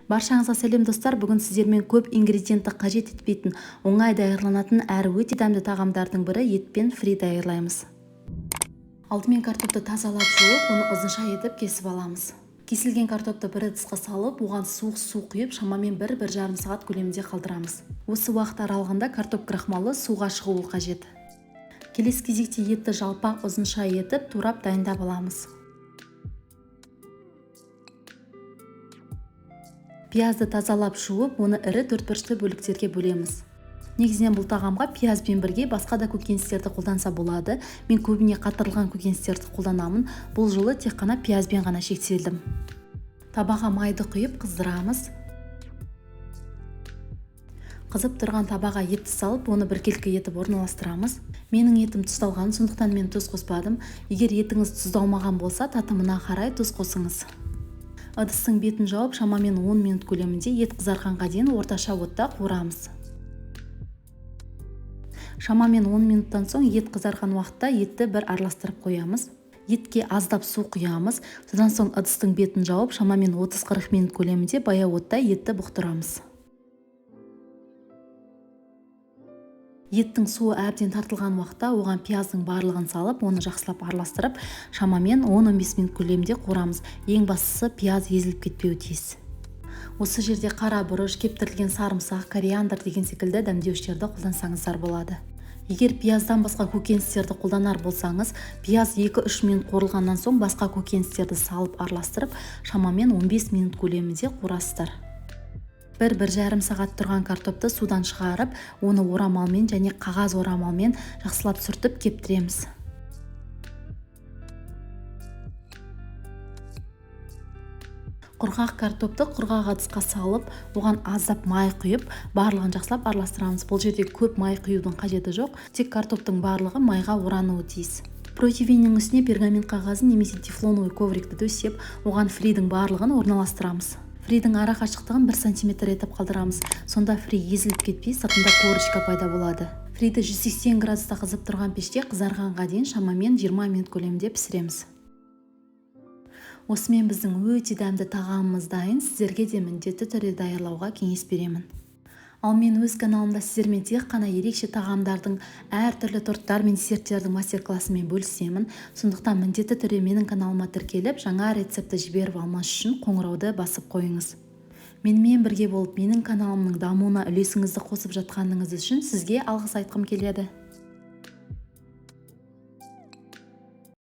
Баршаңызға сәлем достар, бүгін сіздермен көп ингредиентті қажет етпейтін, оңай даярланатын әрі өте дәмді тағамдардың бірі етпен фри даярлаймыз. Алдымен картопты тазалап жуып, оны ұзынша етіп кесіп аламыз. Кесілген картопты бір ыдысқа салып, оған суық су құйып, шамамен 1-1,5 сағат көлемінде қалдырамыз. Осы уақыт аралығында картоп крахмалы суға шығуы қажет. Келесі кезекте етті жалпақ ұзынша етіп, турап дайындап аламыз. Пиязды тазалап жуып, оны ірі 4 бұрышты бөліктерге бөлеміз. Негізінен бұл тағамға пиязбен бірге басқа да көкөністерді қолданса болады. Мен көбіне қатырылған көкөністерді қолданамын. Бұл жолы тек қана пиязбен ғана шектелдім. Табаға майды құйып қыздырамыз. Қызып тұрған табаға етті салып, оны біркелкі етіп орналастырамыз. Менің етім тұздалған, сондықтан мен тұз қоспадым. Егер етіңіз тұздалмаған болса, татымына қарай тұз қосыңыз. Ыдыстың бетін жауып, шамамен 10 минут көлемінде ет қызарғанға дейін орташа отта қуырамыз. Шамамен 10 минуттан соң ет қызарған уақытта етті бір араластырып қоямыз. Етке аздап су құямыз. Содан соң ыдыстың бетін жауып, шамамен 30-40 минут көлемінде баяу отта етті бұқтырамыз. Еттің суы әбден тартылған уақытта оған пияздың барлығын салып, оны жақсылап араластырып, шамамен 10-15 минут көлемінде қуырамыз. Ең бастысы пияз езіліп кетпеуі тиіс. Осы жерде қара бұрыш, кептірілген сарымсақ, кориандр деген секілді дәмдеуіштерді қолдансаңыздар болады. Егер пияздан басқа көкөністерді қолданар болсаңыз, пияз 2-3 минут қуырылғаннан соң басқа көкөністерді салып араластырып, шамамен 15 минут көлемінде қуырасыздар. 1-1,5 сағат тұрған картопты судан шығарып, оны орамалмен және қағаз орамалмен жақсылап сүртіп кептіреміз. Құрғақ картопты құрғақ ыдысқа салып, оған аздап май құйып, барлығын жақсылап араластырамыз. Бұл жерде көп май құюдың қажеті жоқ, тек картоптың барлығы майға орануы тиіс. Противеннің үстіне пергамент қағазын немесе тефлоновый коврикті төсеп, оған фридің барлығын орналастырамыз. Фридің ара қашықтығын 1 см етіп қалдырамыз. Сонда фри езіліп кетпей, сыртында корочка пайда болады. Фриді 180 градуста қызып тұрған пеште қызарғанға дейін шамамен 20 минут көлемінде пісіреміз. Осымен біздің өте дәмді тағамымыз дайын. Сіздерге де міндетті түрде даярлауға кеңес беремін. Ал мен өз каналымда сіздермен тек қана ерекше тағамдардың, әртүрлі торттар мен десерттердің мастер-классымен бөлісемін. Сондықтан міндетті түрде менің каналыма тіркеліп, жаңа рецепті жіберіп алмас үшін қоңырауды басып қойыңыз. Менімен бірге болып, менің каналымның дамуына үлесіңізді қосып жатқаныңыз үшін сізге алғыс айтқым келеді.